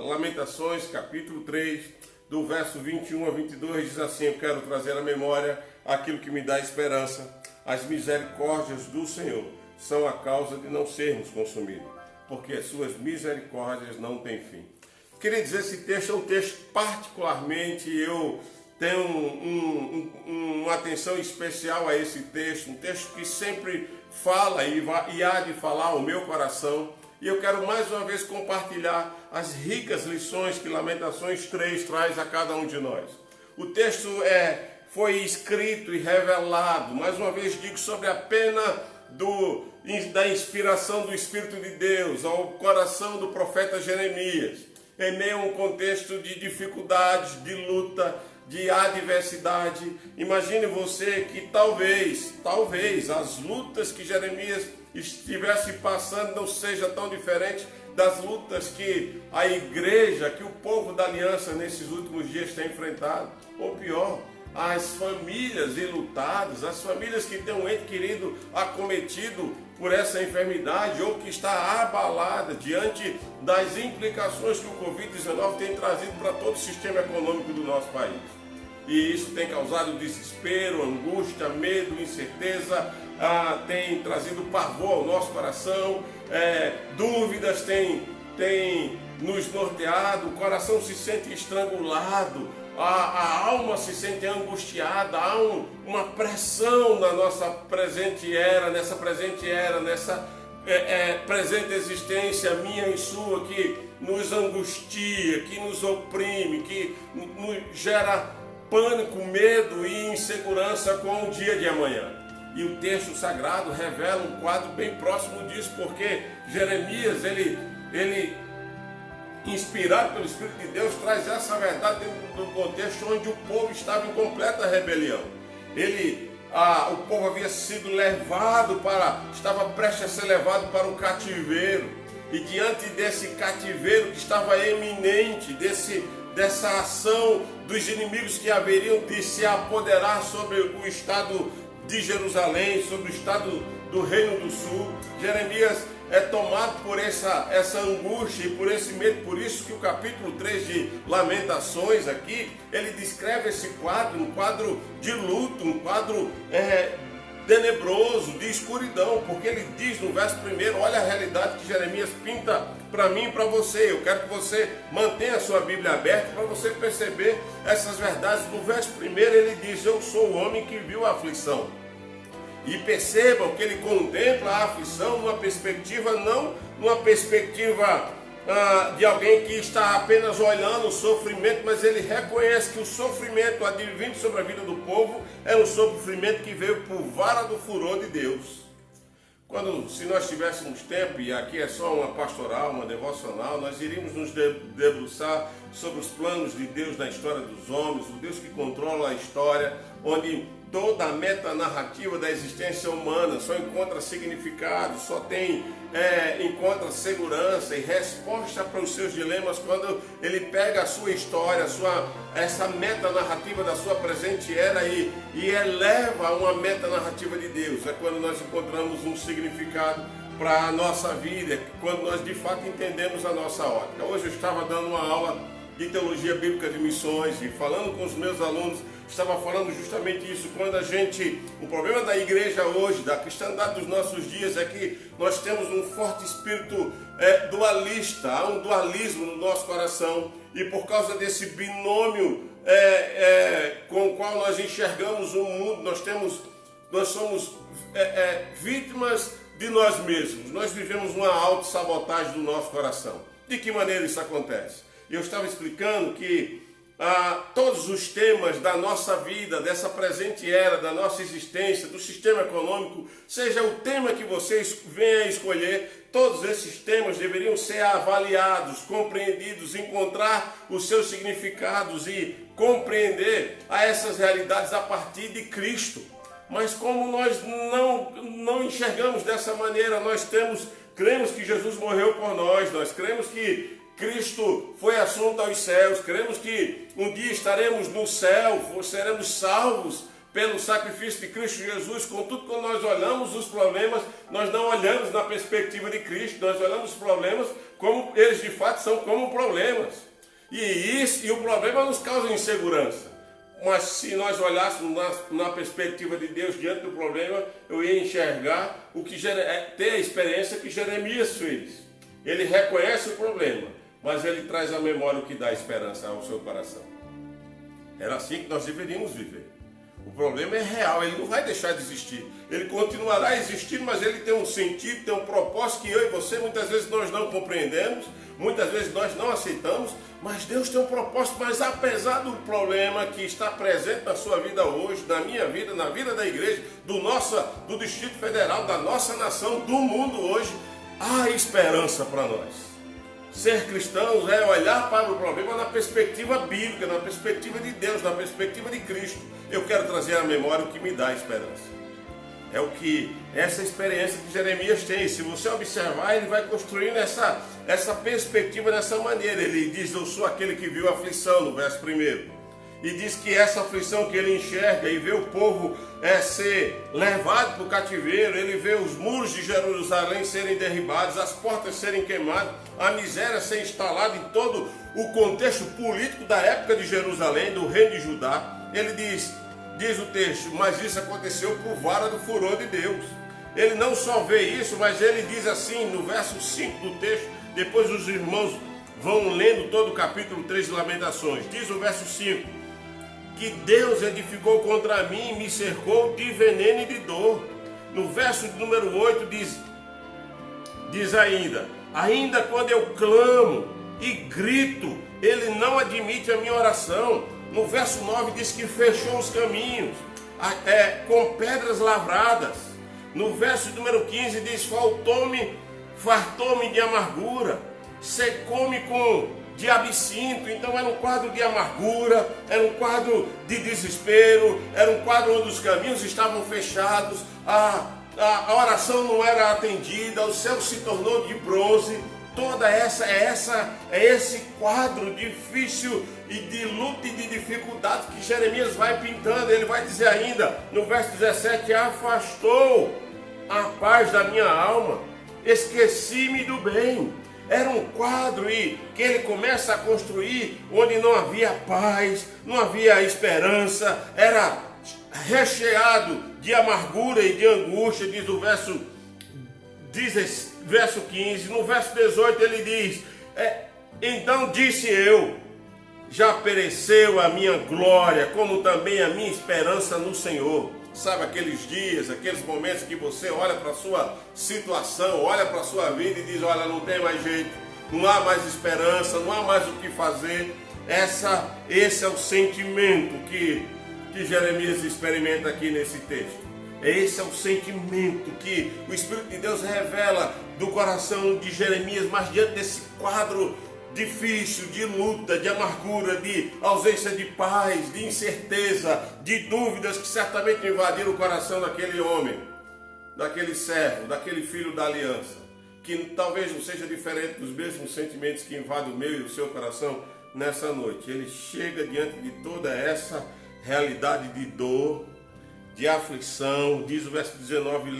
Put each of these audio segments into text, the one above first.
Lamentações, capítulo 3, do verso 21 a 22, diz assim: eu quero trazer à memória aquilo que me dá esperança. As misericórdias do Senhor são a causa de não sermos consumidos, porque as suas misericórdias não têm fim. Queria dizer, esse texto é um texto particularmente, eu tenho uma atenção especial a esse texto, um texto que sempre fala e há de falar ao meu coração. E eu quero mais uma vez compartilhar as ricas lições que Lamentações 3 traz a cada um de nós. O texto foi escrito e revelado, mais uma vez digo, sobre a pena da inspiração do Espírito de Deus ao coração do profeta Jeremias, em meio a um contexto de dificuldades, de luta, de adversidade. Imagine você que talvez as lutas que Jeremias estivesse passando não seja tão diferente das lutas que a igreja, que o povo da aliança nesses últimos dias tem enfrentado. Ou pior, as famílias enlutadas, as famílias que têm um ente querido acometido por essa enfermidade ou que está abalada diante das implicações que o Covid-19 tem trazido para todo o sistema econômico do nosso país. E isso tem causado desespero, angústia, medo, incerteza, tem trazido pavor ao nosso coração, dúvidas tem nos norteado, o coração se sente estrangulado, a alma se sente angustiada, há uma pressão na nossa presente era, nessa presente existência minha e sua, que nos angustia, que nos oprime, que nos gera pânico, medo e insegurança com o dia de amanhã. E o texto sagrado revela um quadro bem próximo disso, porque Jeremias, ele inspirado pelo Espírito de Deus, traz essa verdade dentro do contexto onde o povo estava em completa rebelião. O povo havia sido estava prestes a ser levado para o cativeiro, e diante desse cativeiro que estava eminente, dessa ação dos inimigos que haveriam de se apoderar sobre o estado de Jerusalém, sobre o estado do Reino do Sul, Jeremias é tomado por essa angústia e por esse medo. Por isso que o capítulo 3 de Lamentações aqui, ele descreve esse quadro, um quadro de luto, um quadro tenebroso, de escuridão, porque ele diz no verso 1, olha a realidade que Jeremias pinta para mim e para você. Eu quero que você mantenha a sua Bíblia aberta para você perceber essas verdades. No verso 1 ele diz: eu sou o homem que viu a aflição. E percebam que ele contempla a aflição numa perspectiva, não numa perspectiva de alguém que está apenas olhando o sofrimento, mas ele reconhece que o sofrimento advindo sobre a vida do povo é um sofrimento que veio por vara do furor de Deus. Se nós tivéssemos tempo, e aqui é só uma pastoral, uma devocional, nós iríamos nos debruçar sobre os planos de Deus na história dos homens, o Deus que controla a história, onde toda a metanarrativa da existência humana só encontra significado, só encontra segurança e resposta para os seus dilemas quando ele pega a sua história, essa metanarrativa da sua presente era e eleva a uma metanarrativa de Deus. É quando nós encontramos um significado para a nossa vida, quando nós de fato entendemos a nossa ótica. Hoje eu estava dando uma aula de teologia bíblica de missões e falando com os meus alunos, estava falando justamente isso. O problema da igreja hoje, da cristandade dos nossos dias, é que nós temos um forte espírito dualista, há um dualismo no nosso coração, e por causa desse binômio com o qual nós enxergamos o mundo, nós somos vítimas de nós mesmos. Nós vivemos uma autossabotagem do nosso coração. De que maneira isso acontece? Eu estava explicando que todos os temas da nossa vida, dessa presente era, da nossa existência, do sistema econômico, seja o tema que vocês venham a escolher, todos esses temas deveriam ser avaliados, compreendidos, encontrar os seus significados e compreender essas realidades a partir de Cristo. Mas como nós não enxergamos dessa maneira, cremos que Jesus morreu por nós cremos que Cristo foi assunto aos céus, cremos que um dia estaremos no céu, seremos salvos pelo sacrifício de Cristo Jesus. Contudo, quando nós olhamos os problemas, nós não olhamos na perspectiva de Cristo, nós olhamos os problemas como eles de fato são, como problemas. E o problema nos causa insegurança. Mas se nós olhássemos na perspectiva de Deus diante do problema, eu ia enxergar ter a experiência que Jeremias fez. Ele reconhece o problema, mas ele traz à memória o que dá esperança ao seu coração. Era assim que nós deveríamos viver. O problema é real, ele não vai deixar de existir. Ele continuará existindo, mas ele tem um sentido, tem um propósito que eu e você muitas vezes nós não compreendemos, muitas vezes nós não aceitamos, mas Deus tem um propósito. Mas apesar do problema que está presente na sua vida hoje, na minha vida, na vida da igreja, do Distrito Federal, da nossa nação, do mundo hoje, há esperança para nós. Ser cristãos é olhar para o problema na perspectiva bíblica, na perspectiva de Deus, na perspectiva de Cristo. Eu quero trazer à memória o que me dá esperança. É o que essa experiência que Jeremias tem. Se você observar, ele vai construindo essa perspectiva dessa maneira. Ele diz: eu sou aquele que viu a aflição, no verso 1. E diz que essa aflição que ele enxerga e vê o povo ser levado para o cativeiro, ele vê os muros de Jerusalém serem derribados, as portas serem queimadas, a miséria ser instalada em todo o contexto político da época de Jerusalém, do reino de Judá. Ele diz o texto, mas isso aconteceu por vara do furor de Deus. Ele não só vê isso, mas ele diz assim no verso 5 do texto, depois os irmãos vão lendo todo o capítulo 3 de Lamentações. Diz o verso 5, que Deus edificou contra mim e me cercou de veneno e de dor. No verso número 8 diz ainda quando eu clamo e grito, ele não admite a minha oração. No verso 9 diz que fechou os caminhos com pedras lavradas. No verso número 15 diz: fartou-me de amargura, secou-me de absinto. Então era um quadro de amargura, era um quadro de desespero, era um quadro onde os caminhos estavam fechados, a oração não era atendida, o céu se tornou de bronze. Toda esse quadro difícil e de luta e de dificuldade que Jeremias vai pintando. Ele vai dizer ainda no verso 17: afastou a paz da minha alma, esqueci-me do bem. Era um quadro que ele começa a construir onde não havia paz, não havia esperança, era recheado de amargura e de angústia, diz o verso 15. No verso 18 ele diz: então disse eu, já pereceu a minha glória, como também a minha esperança no Senhor. Sabe aqueles dias, aqueles momentos que você olha para a sua situação, olha para a sua vida e diz: olha, não tem mais jeito, não há mais esperança, não há mais o que fazer. Esse é o sentimento que Jeremias experimenta aqui nesse texto. Esse é o sentimento que o Espírito de Deus revela do coração de Jeremias, mas diante desse quadro difícil, de luta, de amargura, de ausência de paz, de incerteza, de dúvidas que certamente invadiram o coração daquele homem, daquele servo, daquele filho da aliança, que talvez não seja diferente dos mesmos sentimentos que invadem o meu e o seu coração nessa noite. Ele chega diante de toda essa realidade de dor, de aflição. Diz o verso 19: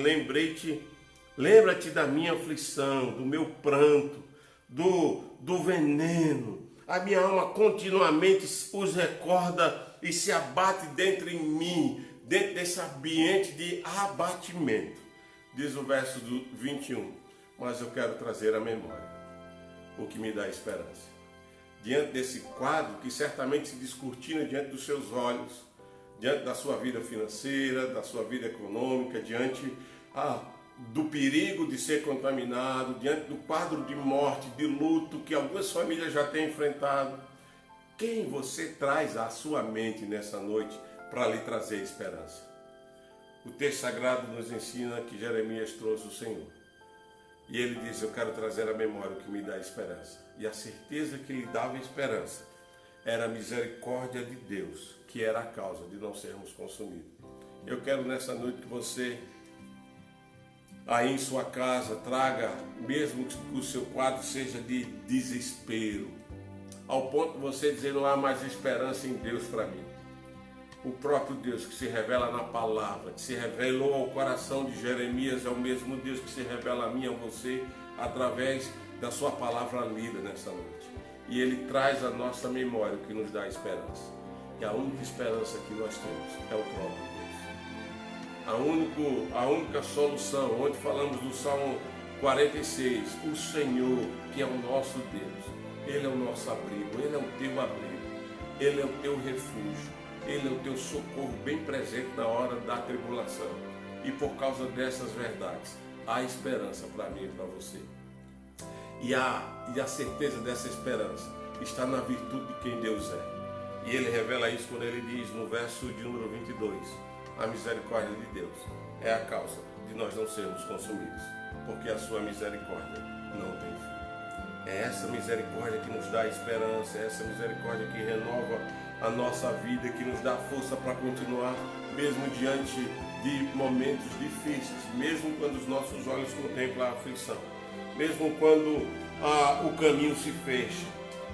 lembra-te da minha aflição, do meu pranto, do veneno. A minha alma continuamente os recorda e se abate dentro em mim, dentro desse ambiente de abatimento. Diz o verso 21, mas eu quero trazer à memória o que me dá esperança. Diante desse quadro que certamente se descortina diante dos seus olhos, diante da sua vida financeira, da sua vida econômica, diante do perigo de ser contaminado, diante do quadro de morte, de luto que algumas famílias já têm enfrentado, quem você traz à sua mente nessa noite para lhe trazer esperança? O texto sagrado nos ensina que Jeremias trouxe o Senhor. E ele diz: eu quero trazer à memória o que me dá esperança. E a certeza que lhe dava esperança era a misericórdia de Deus, que era a causa de não sermos consumidos. Eu quero nessa noite que você, aí em sua casa, traga, mesmo que o seu quadro seja de desespero, ao ponto de você dizer: não há mais esperança em Deus para mim. O próprio Deus que se revela na palavra, que se revelou ao coração de Jeremias, é o mesmo Deus que se revela a mim e a você através da sua palavra lida nessa noite. E Ele traz à nossa memória o que nos dá esperança. E a única esperança que nós temos é o próprio Deus. A única solução, onde falamos do Salmo 46, o Senhor, que é o nosso Deus, Ele é o nosso abrigo, Ele é o teu abrigo, Ele é o teu refúgio, Ele é o teu socorro bem presente na hora da tribulação. E por causa dessas verdades, há esperança para mim e para você. E a certeza dessa esperança está na virtude de quem Deus é. E Ele revela isso quando Ele diz no verso de número 22, a misericórdia de Deus é a causa de nós não sermos consumidos, porque a sua misericórdia não tem fim. É essa misericórdia que nos dá esperança, é essa misericórdia que renova a nossa vida, que nos dá força para continuar, mesmo diante de momentos difíceis, mesmo quando os nossos olhos contemplam a aflição, mesmo quando o caminho se fecha,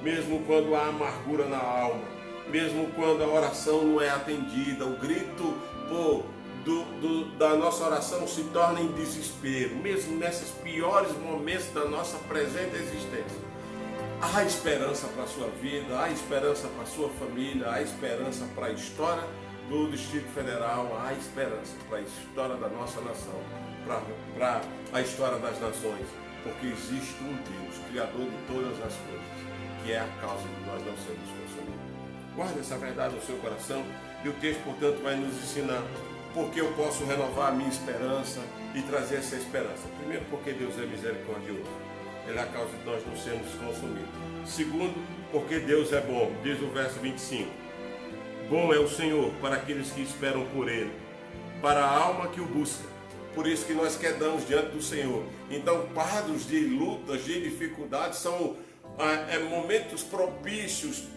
mesmo quando há amargura na alma, mesmo quando a oração não é atendida, o grito da nossa oração se torna em desespero, mesmo nesses piores momentos da nossa presente existência. Há esperança para a sua vida, há esperança para a sua família, há esperança para a história do Distrito Federal, há esperança para a história da nossa nação, para a história das nações, porque existe um Deus, Criador de todas as coisas, que é a causa de nós não sermos consumidos. Guarde essa verdade no seu coração e o texto, portanto, vai nos ensinar porque eu posso renovar a minha esperança e trazer essa esperança. Primeiro, porque Deus é misericordioso. Ele é a causa de nós não sermos consumidos. Segundo, porque Deus é bom. Diz o verso 25. Bom é o Senhor para aqueles que esperam por Ele, para a alma que o busca. Por isso que nós quedamos diante do Senhor. Então, quadros de lutas, de dificuldades, são momentos propícios,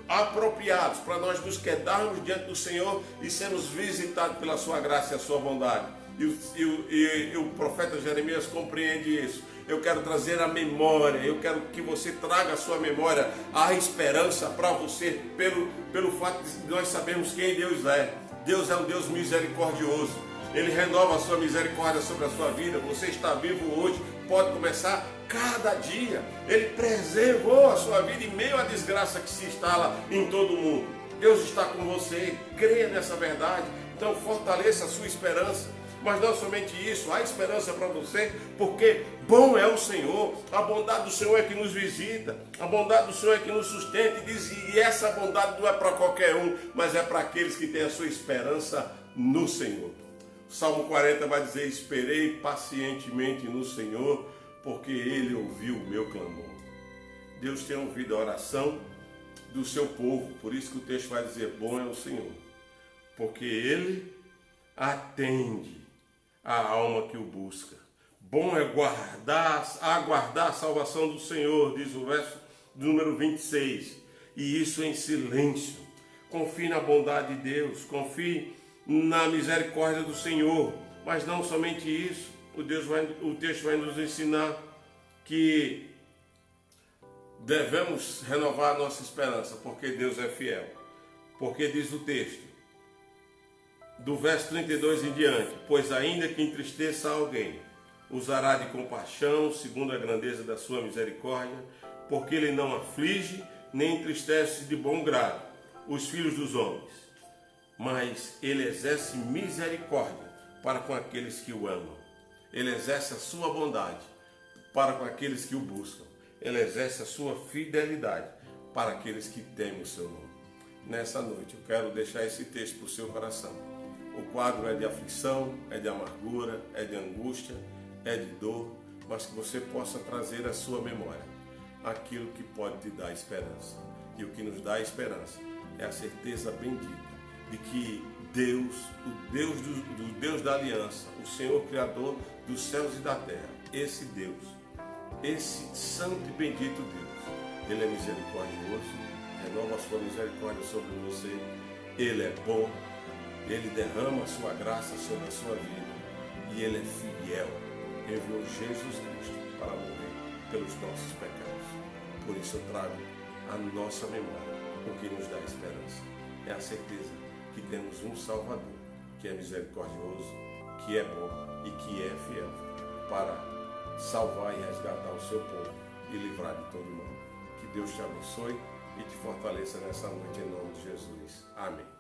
apropriados para nós nos quedarmos diante do Senhor e sermos visitados pela sua graça e a sua bondade. E o profeta Jeremias compreende isso. Eu quero trazer a memória, eu quero que você traga a sua memória a esperança para você, pelo fato de nós sabermos quem Deus é. Deus é um Deus misericordioso. Ele renova a sua misericórdia sobre a sua vida. Você está vivo hoje, pode começar cada dia. Ele preservou a sua vida em meio à desgraça que se instala em todo o mundo. Deus está com você, creia nessa verdade. Então fortaleça a sua esperança. Mas não somente isso, há esperança para você, porque bom é o Senhor, a bondade do Senhor é que nos visita, a bondade do Senhor é que nos sustenta, e essa bondade não é para qualquer um, mas é para aqueles que têm a sua esperança no Senhor. O Salmo 40 vai dizer: esperei pacientemente no Senhor, porque Ele ouviu o meu clamor. Deus tem ouvido a oração do seu povo, por isso que o texto vai dizer: bom é o Senhor, porque Ele atende a alma que o busca. Bom é aguardar a salvação do Senhor, diz o verso número 26, e isso em silêncio. Confie na bondade de Deus, confie na misericórdia do Senhor, mas não somente isso, o texto vai nos ensinar que devemos renovar a nossa esperança, porque Deus é fiel. Porque diz o texto, do verso 32 em diante: pois ainda que entristeça alguém, usará de compaixão, segundo a grandeza da sua misericórdia, porque Ele não aflige, nem entristece de bom grado os filhos dos homens, mas Ele exerce misericórdia para com aqueles que o amam. Ele exerce a sua bondade para com aqueles que o buscam. Ele exerce a sua fidelidade para aqueles que temem o seu nome. Nessa noite eu quero deixar esse texto para o seu coração. O quadro é de aflição, é de amargura, é de angústia, é de dor, mas que você possa trazer à sua memória aquilo que pode te dar esperança. E o que nos dá esperança é a certeza bendita de que Deus, o Deus da aliança, o Senhor Criador dos céus e da terra, esse Deus, esse santo e bendito Deus, Ele é misericordioso, renova a sua misericórdia sobre você, Ele é bom, Ele derrama a sua graça sobre a sua vida e Ele é fiel. Enviou Jesus Cristo para morrer pelos nossos pecados. Por isso eu trago a nossa memória o que nos dá esperança. É a certeza que temos um Salvador, que é misericordioso, que é bom e que é fiel para salvar e resgatar o seu povo e livrar de todo mal. Que Deus te abençoe e te fortaleça nessa noite em nome de Jesus. Amém.